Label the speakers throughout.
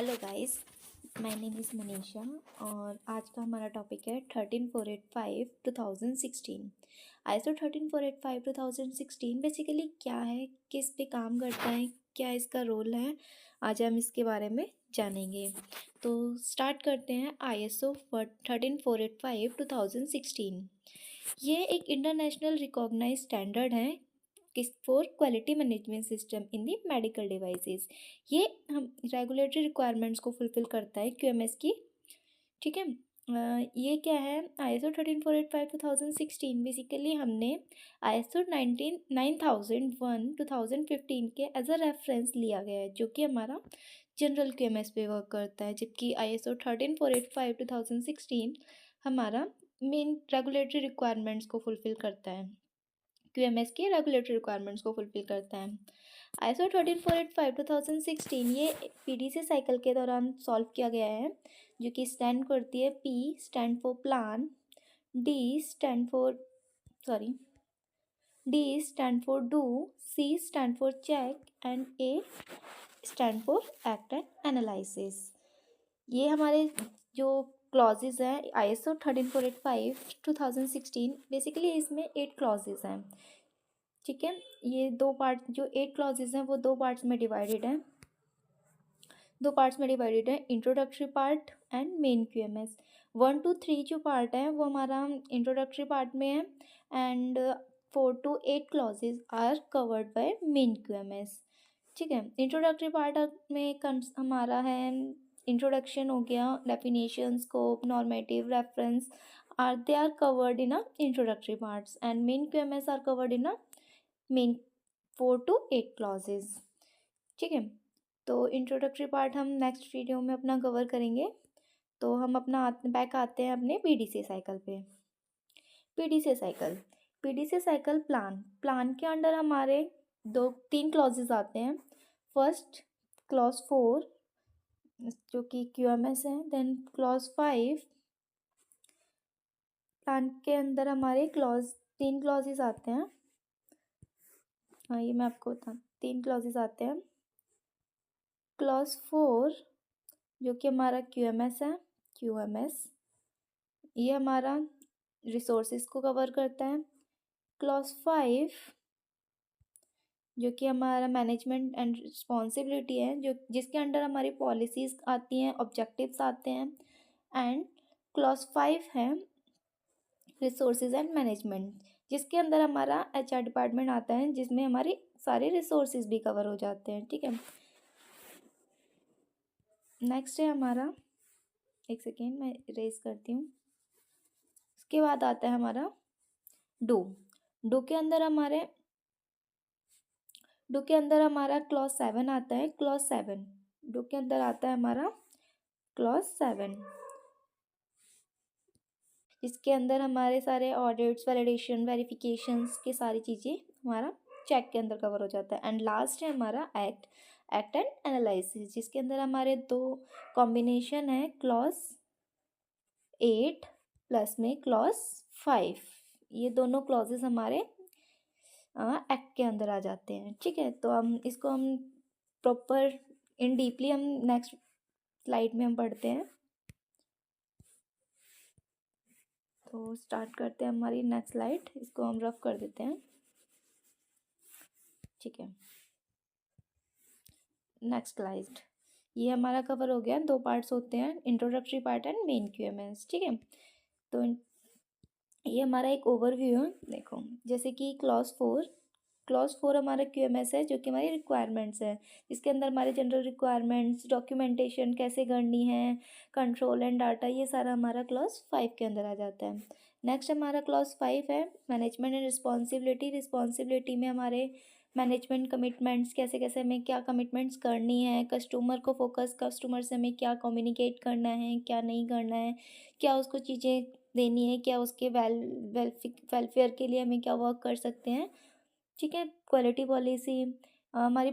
Speaker 1: Hello guys, my name is Manisha और आज का हमारा टॉपिक है 13485 2016। आईएसओ 13485 2016 बेसिकली क्या है, किस पे काम करता है, क्या इसका रोल है, आज हम इसके बारे में जानेंगे। तो स्टार्ट करते हैं। आईएसओ 13485 2016 ये एक इंटरनेशनल रिकॉग्नाइज स्टैंडर्ड है किस for quality management system in the medical devices. ये हम रेगुलेटरी रिक्वायरमेंट्स को फुलफिल करता है क्यूएमएस की। ठीक है। ये क्या है, आईएसओ 13485 2016 बेसिकली हमने आईएसओ 9001 2015 के एज अ रेफरेंस लिया गया है, जो कि हमारा जनरल क्यूएमएस पे वर्क करता है, जबकि आईएसओ 13485 2016 हमारा मेन रेगुलेटरी रिक्वायरमेंट्स को फुलफिल करता है, क्यूएमएस के रेगुलेटरी रिक्वायरमेंट्स को फुलफिल करता है। आईएसओ 13485 2016 ये पीडीसी साइकिल के दौरान सॉल्व किया गया है, जो कि स्टैंड करती है P stand for plan, D stand for do, C stand for check and A stand for act and analysis. ये हमारे जो क्लॉजेज हैं आईएसओ 13485 2016, बेसिकली इसमें 8 क्लॉजेज हैं। ठीक है, ये दो पार्ट जो 8 क्लॉजेज हैं वो दो पार्ट्स में डिवाइडेड है, introductory part and main QMS. 1 to 3 जो पार्ट है वो हमारा इंट्रोडक्टरी पार्ट में है and 4 to 8 clauses are covered by main QMS. ठीक है, इंट्रोडक्टरी पार्ट में हमारा है इंट्रोडक्शन हो गया, definition, scope, normative, reference are they are covered in a introductory parts and main QMS are covered in a main 4 to 8 clauses. ठीक है, तो इंट्रोडक्टरी पार्ट हम नेक्स्ट वीडियो में अपना कवर करेंगे। तो हम अपना बैक आते हैं अपने पीडीसी साइकिल पे। पीडीसी साइकिल प्लान के अंडर हमारे 3 क्लॉजेज आते हैं। फर्स्ट क्लॉज 4 जो कि क्यूएमएस है, देन क्लॉज 5 प्लान के अंदर हमारे 3 क्लॉजेज आते हैं। हाँ, ये मैं आपको बता 3 क्लॉजेज आते हैं। क्लॉज 4 जो कि हमारा क्यूएमएस है, ये हमारा रिसोर्सेज को कवर करता है। क्लॉज 5 जो कि हमारा मैनेजमेंट एंड रिस्पॉन्सिबिलिटी है, जो जिसके अंडर हमारी पॉलिसीज़ आती हैं, ऑब्जेक्टिव्स आते हैं। एंड क्लॉज 5 है रिसोर्सेज एंड मैनेजमेंट, जिसके अंदर हमारा एचआर डिपार्टमेंट आता है, जिसमें हमारे सारे रिसोर्सेज भी कवर हो जाते हैं। ठीक है, नेक्स्ट है हमारा, एक सेकेंड मैं इरेज करती हूँ। उसके बाद आता है हमारा डू के अंदर क्लॉज 7 आता है। डू के अंदर आता है हमारा क्लॉज 7, इसके अंदर हमारे सारे ऑडिट्स, वैलिडेशन, वेरिफिकेशंस की सारी चीज़ें हमारा चेक के अंदर कवर हो जाता है। एंड लास्ट है हमारा एक्ट एंड एनालिसिस, जिसके अंदर हमारे 2 कॉम्बिनेशन है, क्लॉज 8 प्लस में क्लॉज 5। ये दोनों क्लॉजेस हमारे एक्ट के अंदर आ जाते हैं। ठीक है, तो हम प्रॉपर इन डीपली हम नेक्स्ट स्लाइड में हम पढ़ते हैं। तो स्टार्ट करते हैं हमारी नेक्स्ट स्लाइड, इसको हम रफ कर देते हैं। ठीक है, नेक्स्ट स्लाइड, ये हमारा कवर हो गया। 2 पार्ट्स होते हैं, introductory part and main QMS. ठीक है, तो ये हमारा एक ओवरव्यू है। देखो, जैसे कि क्लॉज 4 हमारा क्यूएमएस है, जो कि हमारी रिक्वायरमेंट्स है, इसके अंदर हमारे जनरल रिक्वायरमेंट्स, डॉक्यूमेंटेशन कैसे करनी है, कंट्रोल एंड डाटा, ये सारा हमारा क्लॉज 5 के अंदर आ जाता है। नेक्स्ट हमारा क्लॉज 5 है मैनेजमेंट एंड रिस्पॉन्सिबिलिटी में हमारे मैनेजमेंट कमिटमेंट्स, कैसे कैसे हमें क्या कमिटमेंट्स करनी है, कस्टमर से हमें क्या कम्युनिकेट करना है, क्या नहीं करना है, क्या उसको चीज़ें देनी है, क्या उसके वेलफेयर के लिए हमें क्या वर्क कर सकते हैं। ठीक है, क्वालिटी पॉलिसी, हमारी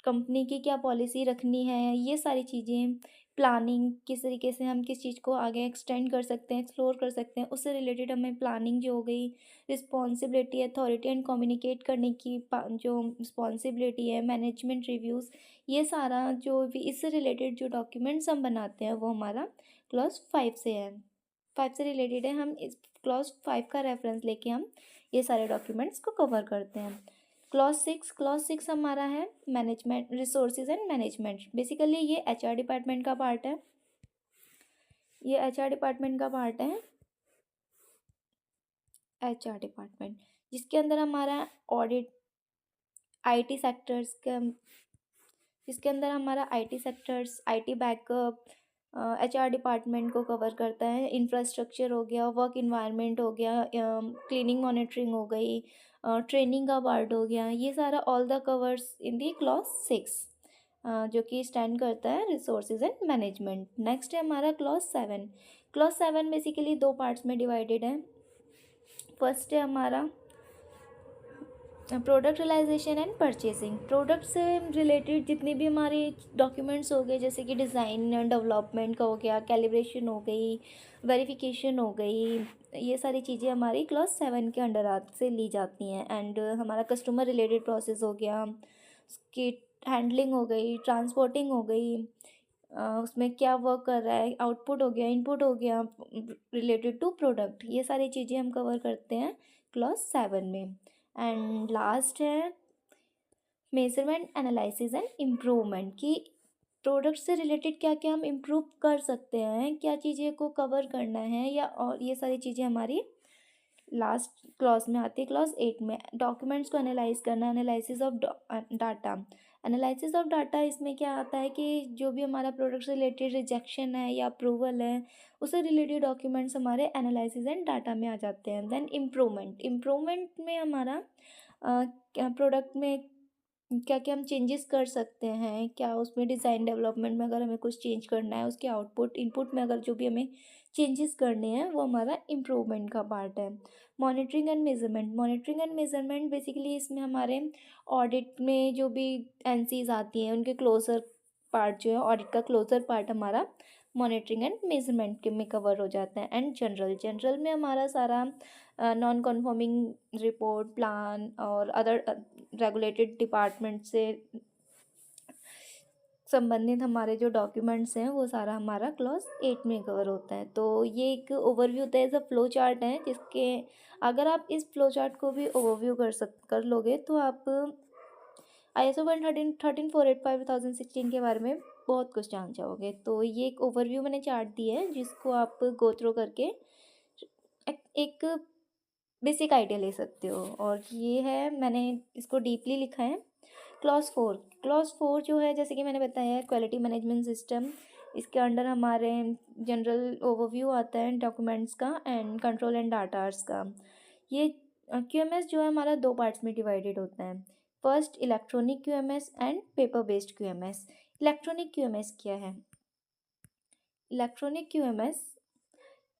Speaker 1: कंपनी की क्या पॉलिसी रखनी है, ये सारी चीज़ें, प्लानिंग किस तरीके से हम किस चीज़ को आगे एक्सटेंड कर सकते हैं, एक्सप्लोर कर सकते हैं, उससे रिलेटेड हमें प्लानिंग जो हो गई, रिस्पॉन्सिबिलिटी, अथॉरिटी एंड कम्युनिकेट करने की जो रिस्पॉन्सिबिलिटी है, मैनेजमेंट रिव्यूज़, ये सारा जो भी इससे रिलेटेड जो डॉक्यूमेंट्स हम बनाते हैं वो हमारा क्लॉज 5 से है, 5 से रिलेटेड है। हम इस क्लॉज 5 का रेफरेंस लेके हम ये सारे डॉक्यूमेंट्स को कवर करते हैं। क्लॉज 6 हमारा है management, resources and management. Basically ये एचआर डिपार्टमेंट का पार्ट है, ये एचआर डिपार्टमेंट का पार्ट है, एचआर डिपार्टमेंट जिसके अंदर हमारा ऑडिट, आईटी सेक्टर्स का, जिसके अंदर हमारा IT sectors, IT backup, HR department को कवर करता है। इंफ्रास्ट्रक्चर हो गया, वर्क इन्वायरमेंट हो गया, क्लीनिंग मॉनिटरिंग हो गई, ट्रेनिंग का पार्ट हो गया, ये सारा all the covers in the clause 6, जो कि स्टैंड करता है रिसोर्सेज एंड मैनेजमेंट। नेक्स्ट है हमारा क्लॉज 7। क्लॉज 7 बेसिकली दो पार्ट्स में डिवाइडेड है। फर्स्ट है हमारा product realisation and purchasing. Product से रिलेटेड जितने भी हमारे डॉक्यूमेंट्स हो गए, जैसे कि डिज़ाइन डेवलपमेंट का हो गया, कैलिब्रेशन हो गई, वेरिफिकेशन हो गई, ये सारी चीज़ें हमारी क्लॉज 7 के अंडर से ली जाती हैं। एंड हमारा कस्टमर रिलेटेड प्रोसेस हो गया, उसकी हैंडलिंग हो गई, ट्रांसपोर्टिंग हो गई, उसमें क्या वर्क कर रहा है, आउटपुट हो गया, इनपुट हो गया, रिलेटेड टू प्रोडक्ट, ये सारी चीज़ें हम कवर करते हैं क्लॉज 7 में। एंड लास्ट है मेजरमेंट, एनालिसिस एंड इम्प्रूवमेंट, कि प्रोडक्ट से रिलेटेड क्या क्या हम इम्प्रूव कर सकते हैं, क्या चीज़ें को कवर करना है, या और ये सारी चीज़ें हमारी लास्ट क्लॉज में आती है। क्लॉज 8 में डॉक्यूमेंट्स को एनालाइज करना, analysis of data. Analysis of data इसमें क्या आता है कि जो भी हमारा प्रोडक्ट से रिलेटेड रिजेक्शन है या अप्रूवल है, उससे रिलेटेड डॉक्यूमेंट्स हमारे एनालिसिस एंड डाटा में आ जाते हैं। देन इम्प्रूवमेंट, इम्प्रूवमेंट में हमारा प्रोडक्ट में क्या क्या हम चेंजेस कर सकते हैं, क्या उसमें डिज़ाइन डेवलपमेंट में अगर हमें कुछ चेंज करना है, उसके आउटपुट इनपुट में अगर जो भी हमें चेंजेस करने हैं, वो हमारा इम्प्रूवमेंट का पार्ट है। Monitoring and measurement, monitoring and measurement basically इसमें हमारे ऑडिट में जो भी एनसीज आती हैं उनके क्लोजर पार्ट जो है, ऑडिट का क्लोजर पार्ट हमारा मॉनिटरिंग एंड मेजरमेंट के में कवर हो जाता है। एंड जनरल, जनरल में हमारा सारा नॉन कन्फर्मिंग रिपोर्ट, प्लान और अदर रेगुलेटेड डिपार्टमेंट से संबंधित हमारे जो डॉक्यूमेंट्स हैं वो सारा हमारा क्लॉज 8 में कवर होता है। तो ये एक ओवरव्यू होता है, एज अ फ्लो चार्ट है, जिसके अगर आप इस फ्लो चार्ट को भी ओवरव्यू कर लोगे तो आप ISO 13485/2016 के बारे में बहुत कुछ जान जाओगे। तो ये एक ओवरव्यू मैंने चार्ट दी है, जिसको आप गो थ्रू करके एक बेसिक आइडिया ले सकते हो। और ये है, मैंने इसको डीपली लिखा है। क्लॉज 4 जो है, जैसे कि मैंने बताया है, क्वालिटी मैनेजमेंट सिस्टम। इसके अंडर हमारे जनरल ओवरव्यू आता है डॉक्यूमेंट्स का एंड कंट्रोल एंड डाटास का। ये QMS जो है हमारा दो पार्ट्स में डिवाइडेड होता है। First electronic QMS and paper based QMS। Electronic QMS क्या है? Electronic QMS,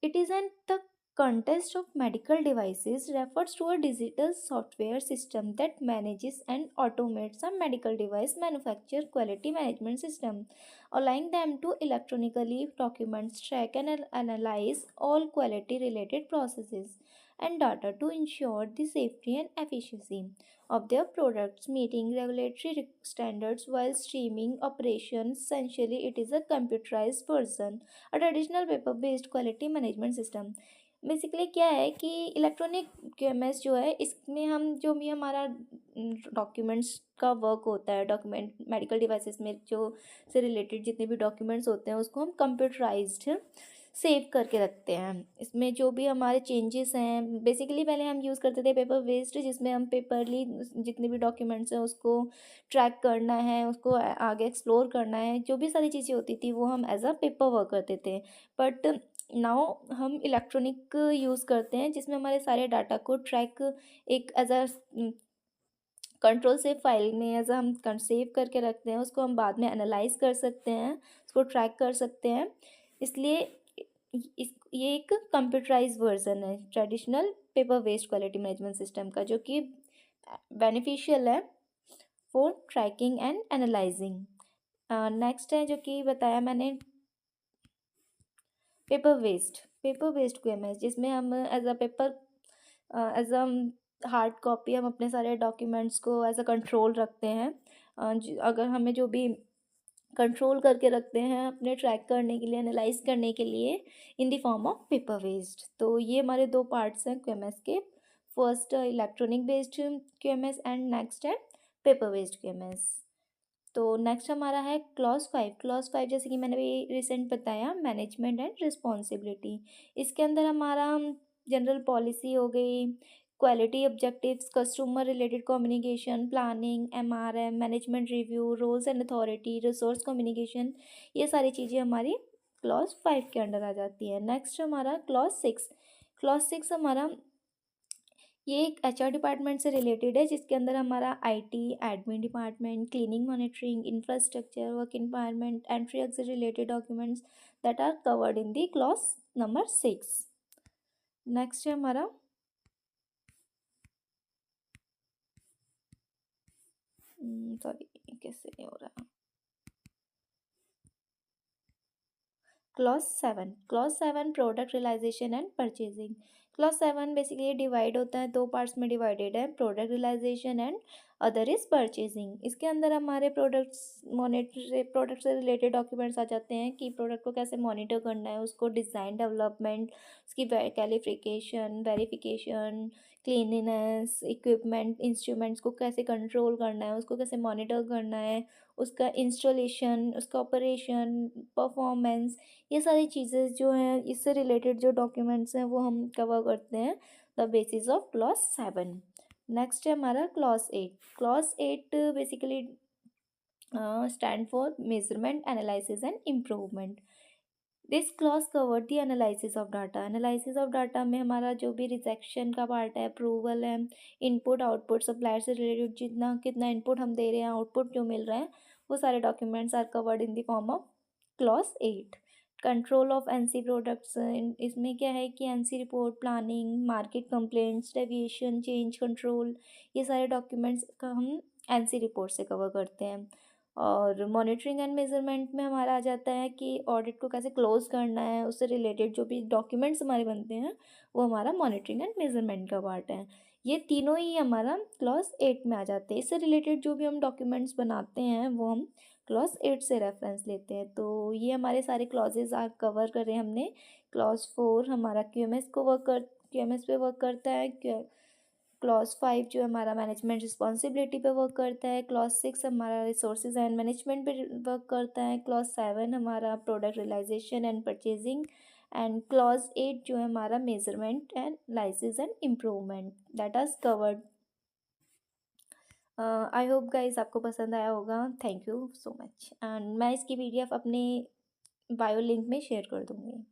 Speaker 1: it is the context of medical devices, refers to a digital software system that manages and automates a medical device manufacture quality management system, allowing them to electronically document, track and analyze all quality related processes and data to ensure the safety and efficiency of their products, meeting regulatory standards while streaming operations. Essentially, it is a computerized version, a traditional paper based quality management system. Basically क्या है कि electronic QMS जो है, इसमें हम जो भी हमारा डॉक्यूमेंट्स का वर्क होता है, डॉक्यूमेंट मेडिकल डिवाइसेस में जो से रिलेटेड जितने भी डॉक्यूमेंट्स होते हैं उसको हम कंप्यूटराइज्ड सेव करके रखते हैं। इसमें जो भी हमारे चेंजेस हैं, बेसिकली पहले हम यूज़ करते थे पेपर बेस्ड, जिसमें हम पेपरली जितने भी डॉक्यूमेंट्स हैं उसको ट्रैक करना है, उसको आगे एक्सप्लोर करना है, जो भी सारी चीज़ें होती थी वो हम एज अ पेपर वर्क करते थे। बट नाउ हम इलेक्ट्रॉनिक यूज़ करते हैं, जिसमें हमारे सारे डाटा को ट्रैक एक as a control save file में एज हम सेव करके रखते हैं, उसको हम बाद में एनालाइज कर सकते हैं, उसको ट्रैक कर सकते हैं। इसलिए ये एक कंप्यूटराइज वर्जन है traditional paper based quality management system का, जो कि बेनिफिशियल है for tracking and analysing. Next है जो कि बताया मैंने पेपर वेस्ट क्यूएमएस, जिसमें हम as a paper as a hard copy हम अपने सारे डॉक्यूमेंट्स को एज अ कंट्रोल रखते हैं। अगर हमें जो भी कंट्रोल करके रखते हैं अपने ट्रैक करने के लिए, एनालाइज करने के लिए, in the form of paper based. तो ये हमारे दो पार्ट्स हैं क्यूएमएस के। First electronic based QMS and next है पेपर वेस्ट क्यूएमएस। तो नेक्स्ट हमारा है क्लॉज 5। क्लॉज 5 जैसे कि मैंने भी रिसेंट बताया, मैनेजमेंट एंड रिस्पॉन्सिबिलिटी। इसके अंदर हमारा जनरल पॉलिसी हो गई, quality objectives, customer related communication, planning, MRM, management review, roles and authority, resource communication, ये सारी चीज़ें हमारी क्लॉज 5 के अंडर आ जाती है। नेक्स्ट हमारा क्लॉज 6। क्लॉज 6 हमारा ये एक एचआर डिपार्टमेंट से रिलेटेड है, जिसके अंदर हमारा IT, admin department, cleaning, monitoring, infrastructure, work environment, entry exit related documents that are covered in the clause number 6। Next है हमारा सॉरी कैसे नहीं हो रहा, clause 7 product realisation and purchasing. Clause 7 basically divide होता है, दो पार्ट्स में डिवाइडेड है, product realisation and other is purchasing. इसके अंदर हमारे प्रोडक्ट से रिलेटेड डॉक्यूमेंट्स आ जाते हैं कि प्रोडक्ट को कैसे मॉनिटर करना है, उसको डिज़ाइन डेवलपमेंट, उसकी कैलिफ्रिकेशन, वेरिफिकेशन, क्लीनिनेस, इक्विपमेंट, इंस्ट्रूमेंट्स को कैसे कंट्रोल करना है, उसको कैसे मॉनिटर करना है, उसका इंस्टॉलेशन, उसका ऑपरेशन, परफॉर्मेंस, ये सारी चीज़ें जो हैं इससे रिलेटेड जो डॉक्यूमेंट्स हैं वो हम कवर करते हैं the basis of clause 7। Next है हमारा clause 8। Clause 8 basically stand for measurement, analysis and improvement. This clause cover the analysis of data. Analysis of data में हमारा जो भी रिजेक्शन का पार्ट है, अप्रूवल है, इनपुट आउटपुट, सप्लायर से रिलेटेड जितना कितना इनपुट हम दे रहे हैं, आउटपुट जो मिल रहा है, वो सारे documents are covered in the form of clause 8। Control of NC products, इसमें क्या है कि NC report, planning, market complaints, deviation, change control, ये सारे डॉक्यूमेंट्स का हम एनसी रिपोर्ट से कवर करते हैं। और मॉनिटरिंग एंड मेजरमेंट में हमारा आ जाता है कि ऑडिट को कैसे क्लोज करना है, उससे रिलेटेड जो भी डॉक्यूमेंट्स हमारे बनते हैं वो हमारा मॉनिटरिंग एंड मेजरमेंट का पार्ट है। ये तीनों ही हमारा क्लॉज 8 में आ जाते हैं। इससे रिलेटेड जो भी हम डॉक्यूमेंट्स बनाते हैं वो हम क्लॉज 8 से रेफरेंस लेते हैं। तो ये हमारे सारे क्लॉजेज आ कवर करें हमने। क्लॉज 4 हमारा क्यूएमएस पे वर्क करता है। क्लॉज 5 जो हमारा मैनेजमेंट रिस्पॉन्सिबिलिटी पे वर्क करता है। क्लॉज 6 हमारा रिसोर्सेज एंड मैनेजमेंट पे वर्क करता है। क्लॉज 7 हमारा product realisation and purchasing. And clause 8 जो है हमारा measurement and analysis and improvement that are covered. I hope guys आपको पसंद आया होगा। Thank you so much. And मैं इसकी पीडीएफ अपने बायो लिंक में शेयर कर दूँगी।